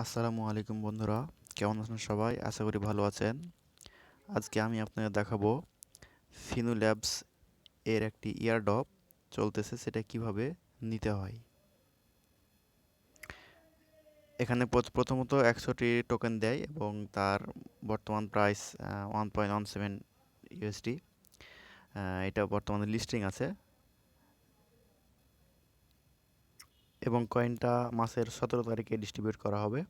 আসসালামু আলাইকুম বন্ধুরা, কেমন আছেন সবাই? আশা করি ভালো আছেন। আজকে আমি আপনাদের দেখাবো ফিনো ল্যাবস এর একটি ইয়ারড্রপ চলতেছে, সেটা কিভাবে নিতে হয়। এখানে প্রথমত 100টি টোকেন দেয় এবং তার বর্তমান প্রাইস 1.17 ইউএসডি। এটা বর্তমানে লিস্টিং আছে এবং কয়েনটা মাসের 17 তারিখে ডিস্ট্রিবিউট করা হবে।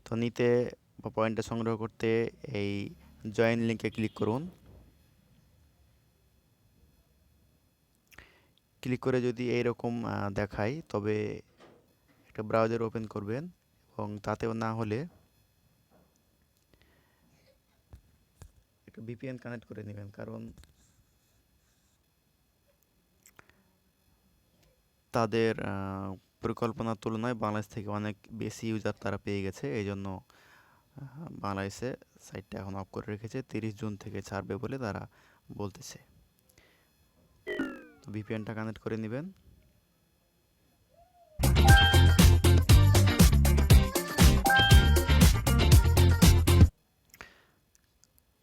তো নিতে বা পয়েন্টটা সংগ্রহ করতে এই জয়েন লিঙ্কে ক্লিক করুন। ক্লিক করে যদি এইরকম দেখায়, তবে একটা ব্রাউজার ওপেন করবেন এবং তাতেও না হলে একটা ভিপিএন কানেক্ট করে নেবেন, কারণ তাদের পরিকল্পনার তুলনায় বাংলাদেশ থেকে অনেক বেশি ইউজার তারা পেয়ে গেছে। এই জন্য বাংলাদেশে সাইটটা এখন অফ করে রেখেছে, 30 জুন থেকে ছাড়বে বলে তারা বলতেছে। তো ভিপিএনটা কানেক্ট করে নেবেন।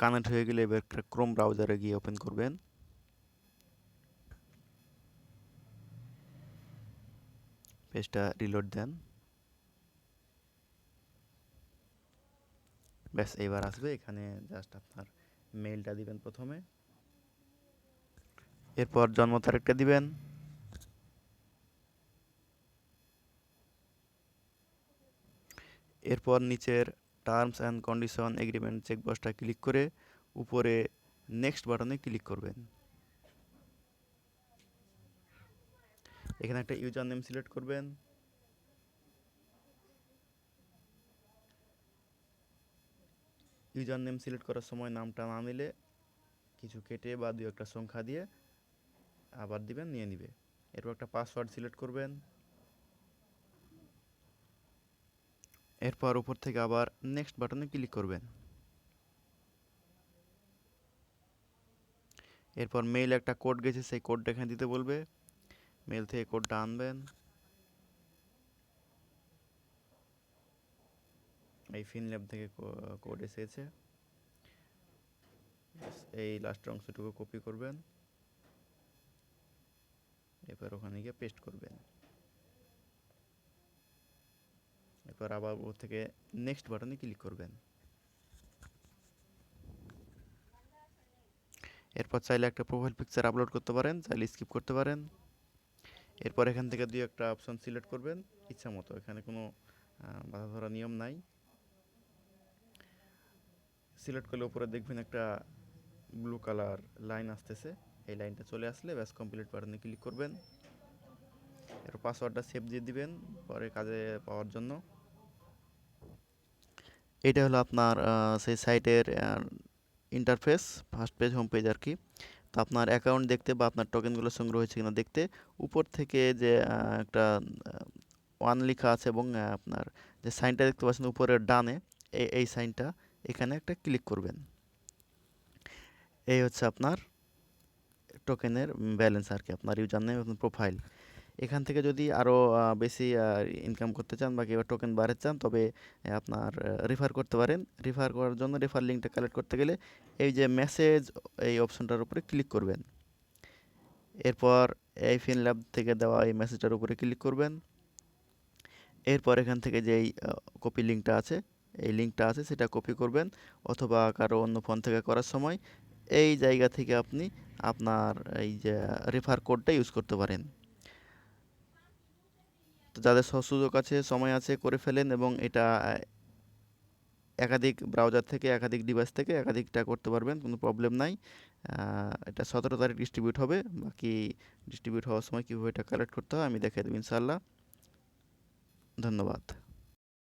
কানেক্ট হয়ে গেলে এবার একটা ক্রোম ব্রাউজারে গিয়ে ওপেন করবেন। পেজটা রিলোড দেন। ব্যাস, এইবার আসবে। এখানে জাস্ট আপনার মেইলটা দিবেন প্রথমে, এরপর জন্ম তারিখটা দিবেন, এরপর নিচের টার্মস অ্যান্ড কন্ডিশন এগ্রিমেন্ট চেকবক্সটা ক্লিক করে উপরে নেক্সট বাটনে ক্লিক করবেন। এখানে একটা ইউজার নেম সিলেক্ট করবেন। ইউজার নেম সিলেক্ট করার সময় নামটা না নিলে কিছু কেটে বা দু একটা সংখ্যা দিয়ে আবার দিবেন, নিয়ে নিবে। এরপর একটা পাসওয়ার্ড সিলেক্ট করবেন। এরপর উপর থেকে আবার নেক্সট বাটনে ক্লিক করবেন। এরপর মেইল একটা কোড গেছে, সেই কোডটা এখানে দিতে বলবে। মেইল থেকে কোডটা আনবেন। এই ফিনল্যাব থেকে কোড এসেছে, এই লাস্ট অংশটুকু কপি করবেন, এরপর ওখানে গিয়ে পেস্ট করবেন। এরপর আবার ওর থেকে নেক্সট বাটনে ক্লিক করবেন। এরপর চাইলে একটা প্রোফাইল পিকচার আপলোড করতে পারেন, চাইলে স্কিপ করতে পারেন। এরপর এখান থেকে দুই একটা অপশন সিলেক্ট করবেন ইচ্ছা মতো, এখানে কোনো বাধা ধরা নিয়ম নাই। সিলেক্ট করলে উপরে দেখবেন একটা ব্লু কালার লাইন আসতেছে, এই লাইনটা চলে আসলে ব্যাস কমপ্লিট বাটনে ক্লিক করবেন। এরপর পাসওয়ার্ডটা সেভ দিয়ে দিবেন পরে কাজে পাওয়ার জন্য। এটা হলো আপনার সেই সাইটের interface, first page, home page আর কি। তো আপনার অ্যাকাউন্ট দেখতে বা আপনার টোকেনগুলো সংগ্রহ হয়েছে কিনা দেখতে উপর থেকে যে একটা ওয়ান লেখা আছে এবং আপনার যে সাইনটা দেখতে পাচ্ছেন উপরের ডানে, এই সাইনটা এখানে একটা ক্লিক করবেন। এই হচ্ছে আপনার টোকেনের ব্যালেন্স আর কি, আপনার ইউজার নেম এবং প্রোফাইল। এখান থেকে যদি আরও বেশি ইনকাম করতে চান বা কেউ টোকেন বাড়াতে চান, তবে আপনার রেফার করতে পারেন। রেফার করার জন্য রেফার লিঙ্কটা কালেক্ট করতে গেলে এই যে মেসেজ, এই অপশনটার উপরে ক্লিক করবেন। এরপর এই ফিনল্যাব থেকে দেওয়া এই মেসেজটার উপরে ক্লিক করবেন। এরপর এখান থেকে যেই কপি লিঙ্কটা আছে, এই লিঙ্কটা আছে সেটা কপি করবেন, অথবা কারো অন্য ফোন থেকে করার সময় এই জায়গা থেকে আপনি আপনার এই যে রেফার কোডটা ইউজ করতে পারেন। তো যাদের সুযোগ আছে, সময় আছে, করে ফেলেন এবং এটা একাধিক ব্রাউজার থেকে, একাধিক ডিভাইস থেকে একাধিকটা করতে পারবেন, কোনো প্রবলেম নাই। এটা 17 তারিখ ডিস্ট্রিবিউট হবে। বাকি ডিস্ট্রিবিউট হওয়ার সময় কীভাবে এটা কালেক্ট করতে হয় আমি দেখিয়ে দেবো ইনশাআল্লাহ। ধন্যবাদ।